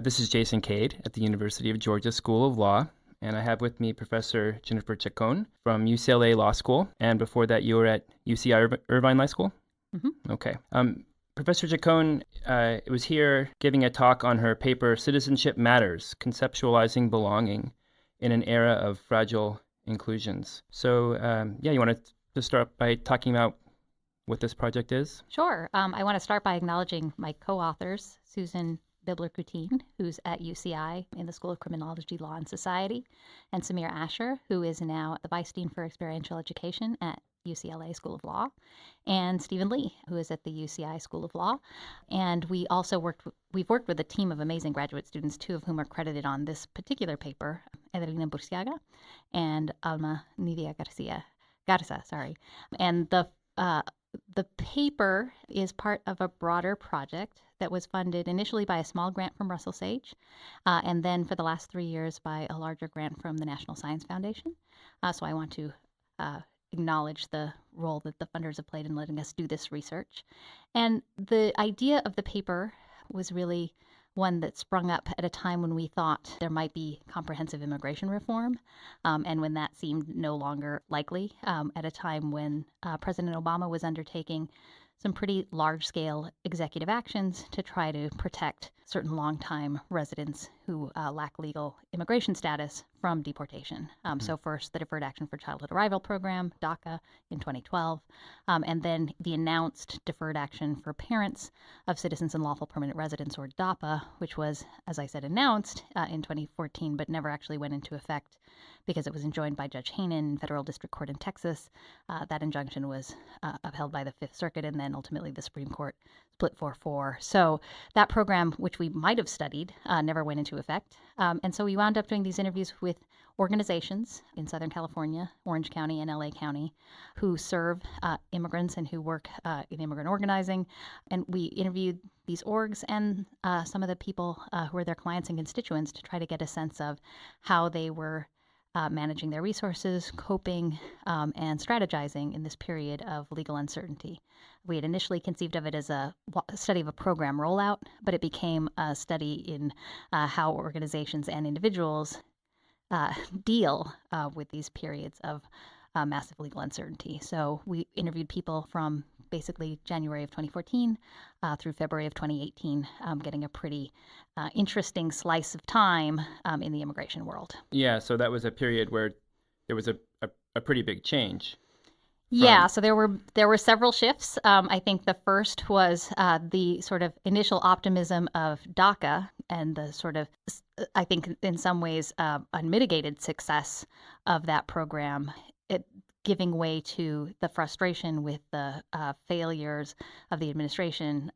This is Jason Cade at the University of Georgia School of Law, and I have with me Professor Jennifer Chacón from UCLA Law School, and before that you were at UC Irvine Law School? Mm-hmm. Okay. Professor Chacón was here giving a talk on her paper, Citizenship Matters, Conceptualizing Belonging in an Era of Fragile Inclusions. So, you want to start by talking about what this project is? Sure. I want to start by acknowledging my co-authors, Susan Bibler-Coutinho, who's at UCI in the School of Criminology, Law, and Society, and Samir Asher, who is now the Vice Dean for Experiential Education at UCLA School of Law, and Stephen Lee, who is at the UCI School of Law. And we've worked with a team of amazing graduate students, two of whom are credited on this particular paper, Edelina Burciaga and Alma Nidia Garza. And the paper is part of a broader project that was funded initially by a small grant from Russell Sage, and then for the last 3 years by a larger grant from the National Science Foundation. So I want to acknowledge the role that the funders have played in letting us do this research. And the idea of the paper was really one that sprung up at a time when we thought there might be comprehensive immigration reform, and when that seemed no longer likely, at a time when President Obama was undertaking some pretty large-scale executive actions to try to protect certain long-time residents who lack legal immigration status from deportation. So first, the Deferred Action for Childhood Arrival Program, DACA, in 2012, and then the announced Deferred Action for Parents of Citizens and Lawful Permanent Residents, or DAPA, which was, as I said, announced in 2014, but never actually went into effect because it was enjoined by Judge Hainan in Federal District Court in Texas. That injunction was upheld by the Fifth Circuit, and then ultimately the Supreme Court split 4-4. So that program, which we might have studied, never went into effect. And so we wound up doing these interviews with organizations in Southern California, Orange County, and LA County, who serve immigrants and who work in immigrant organizing. And we interviewed these orgs and some of the people who are their clients and constituents to try to get a sense of how they were managing their resources, coping, and strategizing in this period of legal uncertainty. We had initially conceived of it as a study of a program rollout, but it became a study in how organizations and individuals deal with these periods of massive legal uncertainty. So we interviewed people from basically January of 2014 through February of 2018, getting a pretty interesting slice of time in the immigration world. Yeah, so that was a period where there was a pretty big change. Yeah, so there were several shifts. I think the first was the sort of initial optimism of DACA and the sort of, I think in some ways, unmitigated success of that program, it giving way to the frustration with the failures of the administration,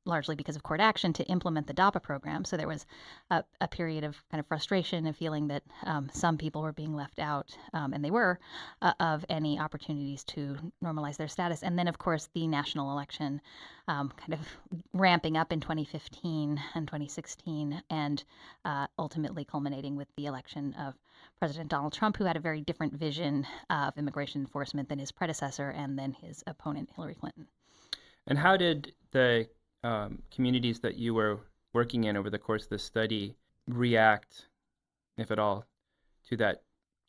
largely because of court action, to implement the DAPA program. So there was a period of kind of frustration, a feeling that some people were being left out, and they were, of any opportunities to normalize their status. And then, of course, the national election kind of ramping up in 2015 and 2016, and ultimately culminating with the election of President Donald Trump, who had a very different vision of immigration enforcement than his predecessor and then his opponent, Hillary Clinton. And how did the communities that you were working in over the course of the study react, if at all, to that,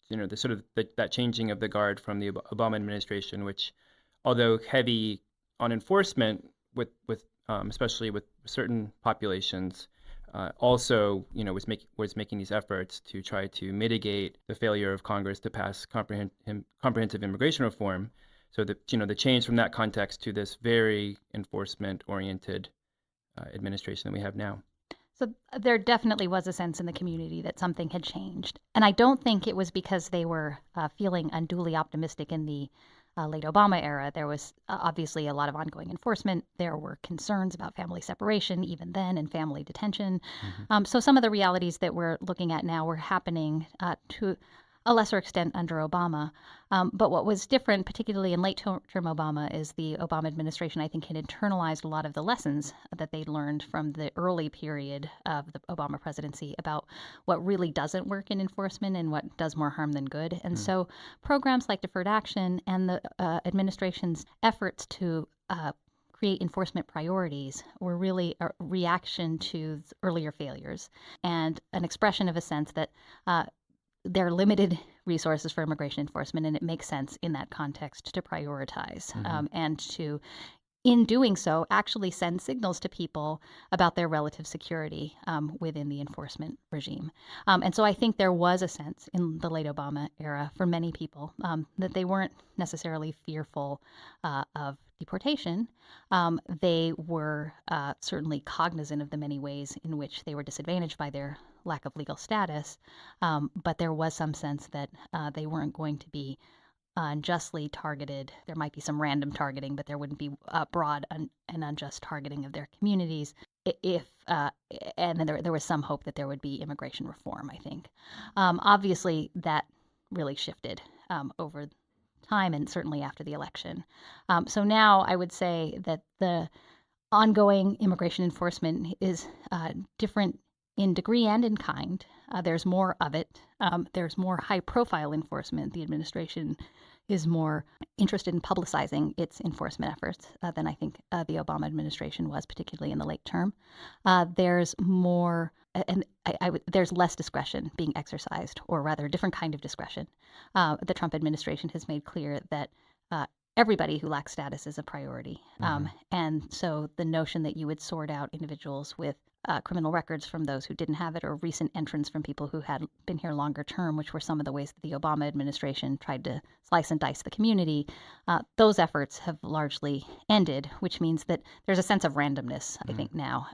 the sort of that changing of the guard from the Obama administration, which, although heavy on enforcement, with especially with certain populations, also was making these efforts to try to mitigate the failure of Congress to pass comprehensive immigration reform. So the change from that context to this very enforcement-oriented administration that we have now. So there definitely was a sense in the community that something had changed. And I don't think it was because they were feeling unduly optimistic in the late Obama era. There was obviously a lot of ongoing enforcement. There were concerns about family separation even then and family detention. Mm-hmm. So some of the realities that we're looking at now were happening to a lesser extent under Obama. But what was different, particularly in late-term Obama, is the Obama administration, I think, had internalized a lot of the lessons that they'd learned from the early period of the Obama presidency about what really doesn't work in enforcement and what does more harm than good. And so programs like Deferred Action and the administration's efforts to create enforcement priorities were really a reaction to earlier failures and an expression of a sense that there are limited resources for immigration enforcement, and it makes sense in that context to prioritize and to, in doing so, actually send signals to people about their relative security within the enforcement regime. And so I think there was a sense in the late Obama era for many people that they weren't necessarily fearful of deportation. They were certainly cognizant of the many ways in which they were disadvantaged by their lack of legal status, but there was some sense that they weren't going to be unjustly targeted. There might be some random targeting, but there wouldn't be broad and unjust targeting of their communities. And then there was some hope that there would be immigration reform, I think. Obviously, that really shifted over time and certainly after the election. So now I would say that the ongoing immigration enforcement is different in degree and in kind. There's more of it. There's more high-profile enforcement. The administration is more interested in publicizing its enforcement efforts than I think the Obama administration was, particularly in the late term. There's more, and there's less discretion being exercised, or rather a different kind of discretion. The Trump administration has made clear that everybody who lacks status is a priority. And so the notion that you would sort out individuals with criminal records from those who didn't have it, or recent entrants from people who had been here longer term, which were some of the ways that the Obama administration tried to slice and dice the community, those efforts have largely ended, which means that there's a sense of randomness, I think, now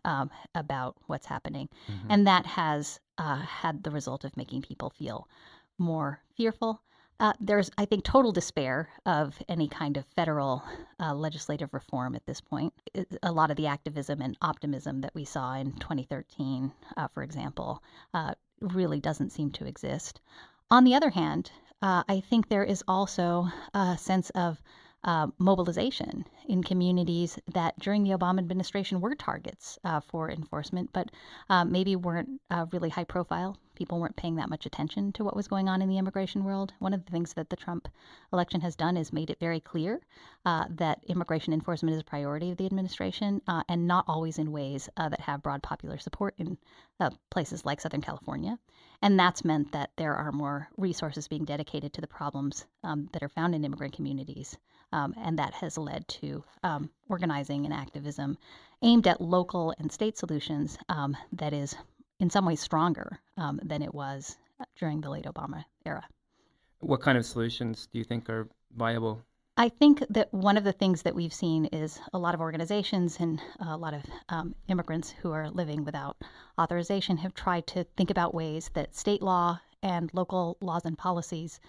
about what's happening. And that has had the result of making people feel more fearful. There's, I think, total despair of any kind of federal legislative reform at this point. A lot of the activism and optimism that we saw in 2013, for example, really doesn't seem to exist. On the other hand, I think there is also a sense of mobilization in communities that during the Obama administration were targets for enforcement, but maybe weren't really high profile. People weren't paying that much attention to what was going on in the immigration world. One of the things that the Trump election has done is made it very clear that immigration enforcement is a priority of the administration, and not always in ways that have broad popular support in places like Southern California. And that's meant that there are more resources being dedicated to the problems that are found in immigrant communities. And that has led to organizing and activism aimed at local and state solutions that is in some ways stronger than it was during the late Obama era. What kind of solutions do you think are viable? I think that one of the things that we've seen is a lot of organizations and a lot of immigrants who are living without authorization have tried to think about ways that state law and local laws and policies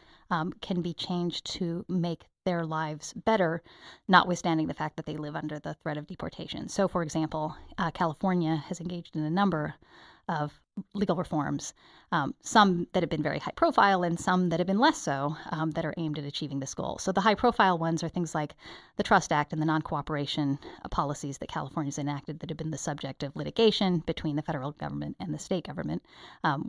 can be changed to make their lives better, notwithstanding the fact that they live under the threat of deportation. So, for example, California has engaged in a number of legal reforms, some that have been very high profile and some that have been less so, that are aimed at achieving this goal. So the high profile ones are things like the Trust Act and the non-cooperation policies that California's enacted that have been the subject of litigation between the federal government and the state government,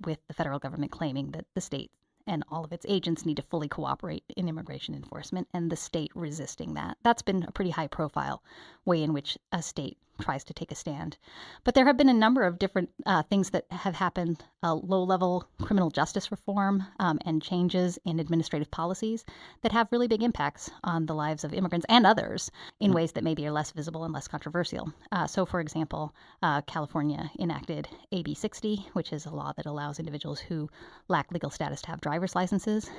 with the federal government claiming that the state and all of its agents need to fully cooperate in immigration enforcement, and the state resisting that. That's been a pretty high profile way in which a state tries to take a stand. But there have been a number of different things that have happened, low-level criminal justice reform and changes in administrative policies that have really big impacts on the lives of immigrants and others in ways that maybe are less visible and less controversial. So, for example, California enacted AB 60, which is a law that allows individuals who lack legal status to have driver's licenses,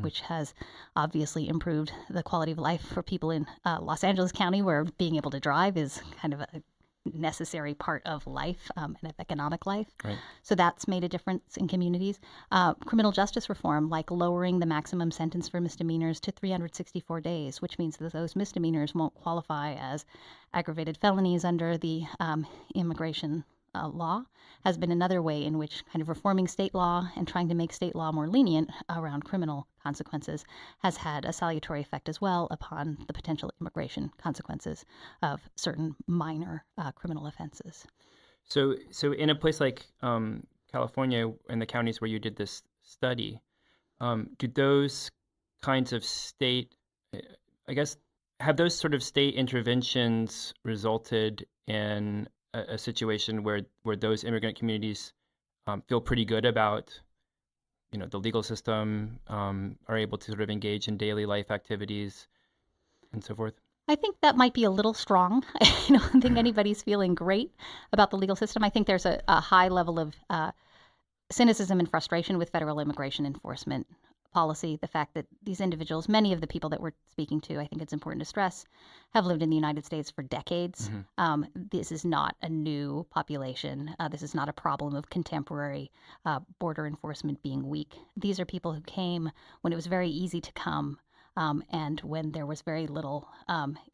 which has obviously improved the quality of life for people in Los Angeles County, where being able to drive is kind of a necessary part of life and of economic life. Right. So that's made a difference in communities. Criminal justice reform, like lowering the maximum sentence for misdemeanors to 364 days, which means that those misdemeanors won't qualify as aggravated felonies under the immigration law, has been another way in which kind of reforming state law and trying to make state law more lenient around criminal consequences has had a salutary effect as well upon the potential immigration consequences of certain minor criminal offenses. So in a place like California and the counties where you did this study, do those kinds of state, I guess have those sort of state interventions resulted in a situation where those immigrant communities feel pretty good about, the legal system, are able to sort of engage in daily life activities and so forth? I think that might be a little strong. I don't think anybody's feeling great about the legal system. I think there's a high level of cynicism and frustration with federal immigration enforcement policy. The fact that these individuals, many of the people that we're speaking to, I think it's important to stress, have lived in the United States for decades. This is not a new population. This is not a problem of contemporary border enforcement being weak. These are people who came when it was very easy to come. And when there was very little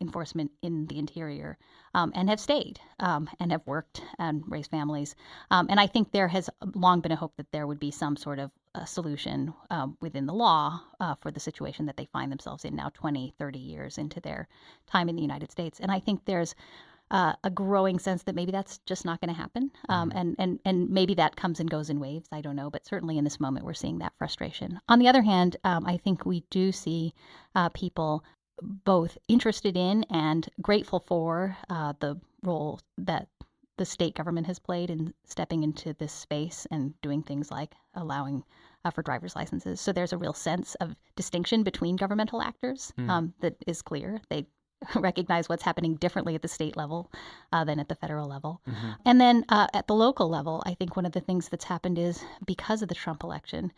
enforcement in the interior, and have stayed and have worked and raised families. And I think there has long been a hope that there would be some sort of solution within the law for the situation that they find themselves in now 20, 30 years into their time in the United States. And I think there's a growing sense that maybe that's just not going to happen. And maybe that comes and goes in waves. I don't know. But certainly in this moment, we're seeing that frustration. On the other hand, I think we do see people both interested in and grateful for the role that the state government has played in stepping into this space and doing things like allowing for driver's licenses. So there's a real sense of distinction between governmental actors that is clear. They recognize what's happening differently at the state level than at the federal level. And then at the local level, I think one of the things that's happened is because of the Trump election,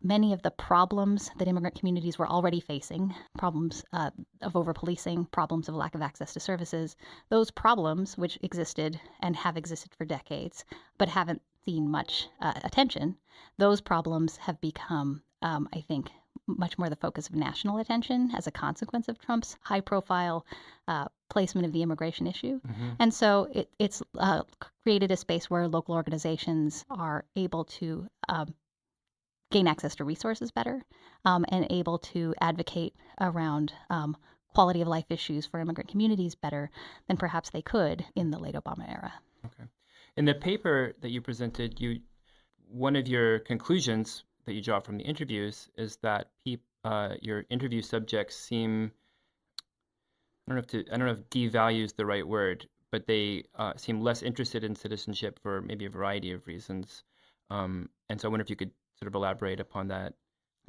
many of the problems that immigrant communities were already facing, problems of over-policing, problems of lack of access to services, those problems which existed and have existed for decades but haven't seen much attention, those problems have become, I think, much more the focus of national attention as a consequence of Trump's high-profile placement of the immigration issue. And so it's created a space where local organizations are able to gain access to resources better and able to advocate around quality of life issues for immigrant communities better than perhaps they could in the late Obama era. Okay. In the paper that you presented, one of your conclusions that you draw from the interviews is that your interview subjects seem, I don't know if devalue is the right word, but they seem less interested in citizenship for maybe a variety of reasons. And so I wonder if you could sort of elaborate upon that.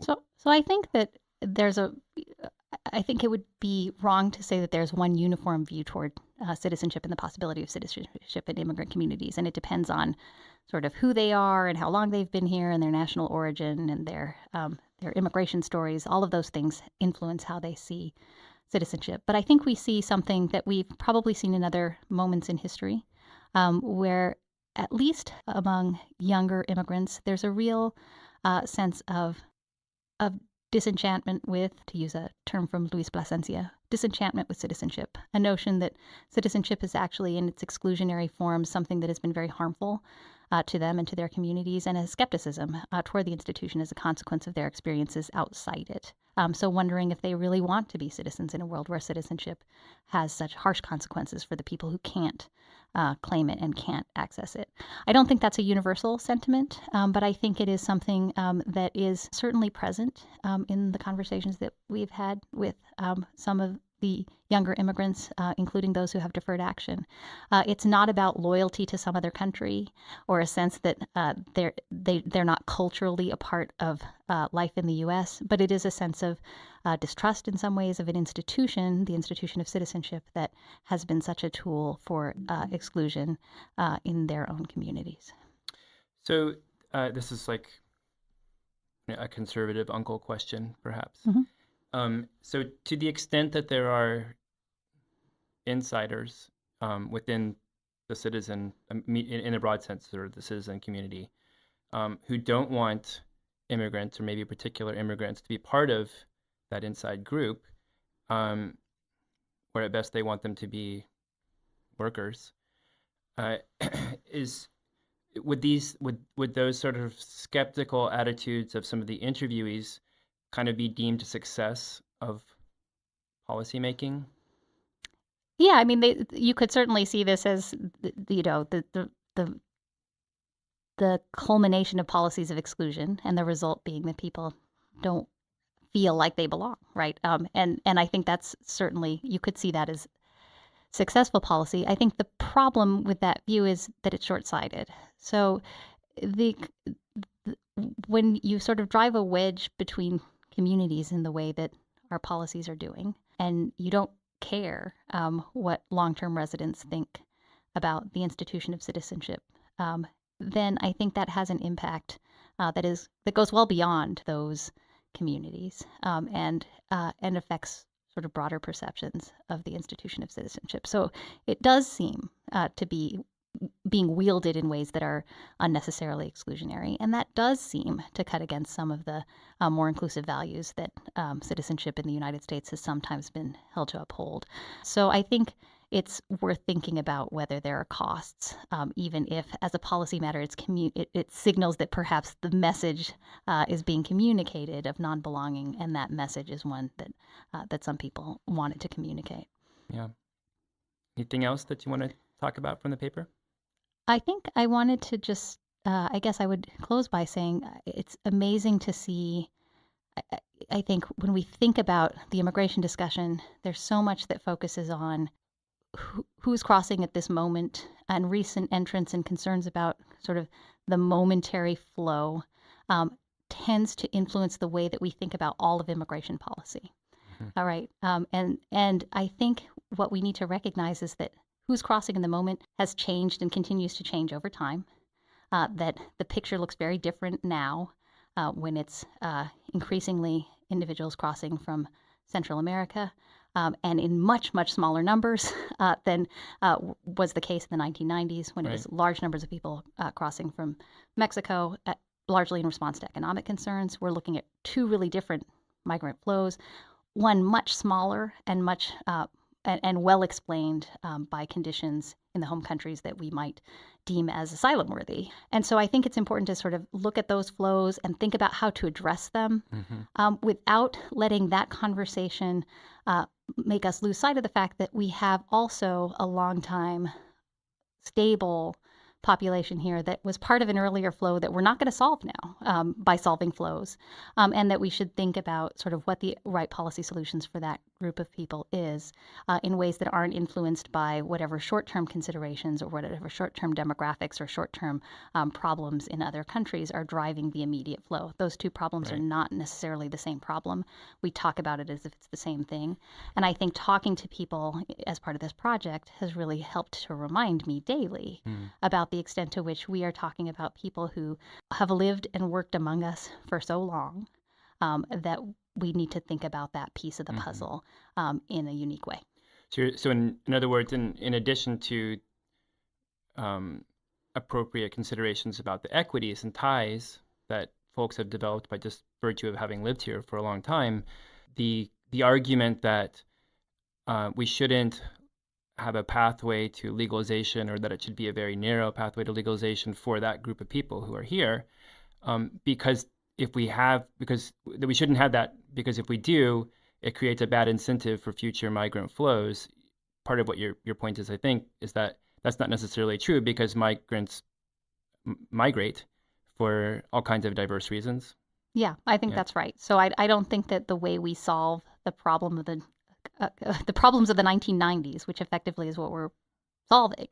So I think that I think it would be wrong to say that there's one uniform view toward citizenship and the possibility of citizenship in immigrant communities. And it depends on sort of who they are and how long they've been here and their national origin and their immigration stories. All of those things influence how they see citizenship. But I think we see something that we've probably seen in other moments in history where, at least among younger immigrants, there's a real sense of disenchantment with, to use a term from Luis Plasencia, disenchantment with citizenship, a notion that citizenship is actually in its exclusionary form something that has been very harmful to them and to their communities, and a skepticism toward the institution as a consequence of their experiences outside it. So wondering if they really want to be citizens in a world where citizenship has such harsh consequences for the people who can't claim it and can't access it. I don't think that's a universal sentiment, but I think it is something that is certainly present in the conversations that we've had with some of the younger immigrants, including those who have deferred action. It's not about loyalty to some other country or a sense that they're not culturally a part of life in the U.S., but it is a sense of distrust in some ways of an institution, the institution of citizenship, that has been such a tool for exclusion in their own communities. So this is like a conservative uncle question, perhaps. So to the extent that there are insiders within the citizen, in a broad sense, or the citizen community, who don't want immigrants, or maybe particular immigrants, to be part of that inside group, or at best they want them to be workers, would those sort of skeptical attitudes of some of the interviewees kind of be deemed a success of policymaking? Yeah, I mean, you could certainly see this as the culmination of policies of exclusion, and the result being that people don't feel like they belong, right? And I think that's certainly, you could see that as successful policy. I think the problem with that view is that it's short-sighted. So the when you sort of drive a wedge between communities in the way that our policies are doing, and you don't care what long-term residents think about the institution of citizenship, then I think that has an impact that goes well beyond those communities, and affects sort of broader perceptions of the institution of citizenship. So it does seem to be being wielded in ways that are unnecessarily exclusionary, and that does seem to cut against some of the more inclusive values that citizenship in the United States has sometimes been held to uphold. So I think it's worth thinking about whether there are costs, even if, as a policy matter, it signals that perhaps the message is being communicated of non-belonging, and that message is one that some people wanted to communicate. Yeah. Anything else that you want to talk about from the paper? I think I wanted to just, I guess I would close by saying it's amazing to see. I think when we think about the immigration discussion, there's so much that focuses on who's crossing at this moment, and recent entrants and concerns about sort of the momentary flow tends to influence the way that we think about all of immigration policy. All right. And I think what we need to recognize is that who's crossing in the moment has changed and continues to change over time, that the picture looks very different now when it's increasingly individuals crossing from Central America, and in much, much smaller numbers than was the case in the 1990s, when it was large numbers of people crossing from Mexico, largely in response to economic concerns. We're looking at two really different migrant flows, one much smaller and much and well explained by conditions in the home countries that we might deem as asylum worthy. And so I think it's important to sort of look at those flows and think about how to address them without letting that conversation make us lose sight of the fact that we have also a long time stable population here that was part of an earlier flow that we're not going to solve now by solving flows, and that we should think about sort of what the right policy solutions for that group of people is in ways that aren't influenced by whatever short-term considerations or whatever short-term demographics or short-term problems in other countries are driving the immediate flow. Those two problems are not necessarily the same problem. We talk about it as if it's the same thing. And I think talking to people as part of this project has really helped to remind me daily about the extent to which we are talking about people who have lived and worked among us for so long that we need to think about that piece of the puzzle in a unique way. So in other words, in addition to appropriate considerations about the equities and ties that folks have developed by just virtue of having lived here for a long time, the argument that we shouldn't have a pathway to legalization, or that it should be a very narrow pathway to legalization for that group of people who are here, because we shouldn't have that, because if we do, it creates a bad incentive for future migrant flows. Part of what your point is, I think, is that that's not necessarily true, because migrants migrate for all kinds of diverse reasons. Yeah, I think that's right. So I don't think that the way we solve the problem of the problems of the 1990s, which effectively is what we're solving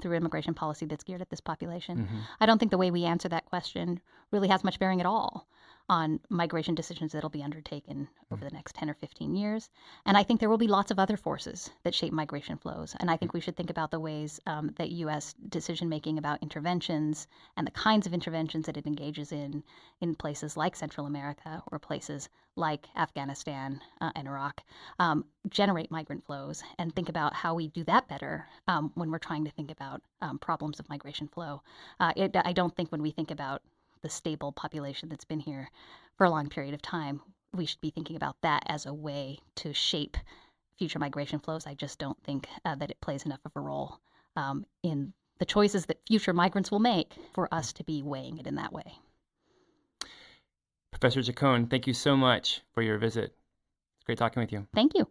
through immigration policy that's geared at this population, I don't think the way we answer that question really has much bearing at all on migration decisions that'll be undertaken over the next 10 or 15 years. And I think there will be lots of other forces that shape migration flows. And I think we should think about the ways that U.S. decision-making about interventions and the kinds of interventions that it engages in places like Central America or places like Afghanistan and Iraq generate migrant flows, and think about how we do that better when we're trying to think about problems of migration flow. I don't think when we think about the stable population that's been here for a long period of time, we should be thinking about that as a way to shape future migration flows. I just don't think that it plays enough of a role in the choices that future migrants will make for us to be weighing it in that way. Professor Chacón, thank you so much for your visit. It's great talking with you. Thank you.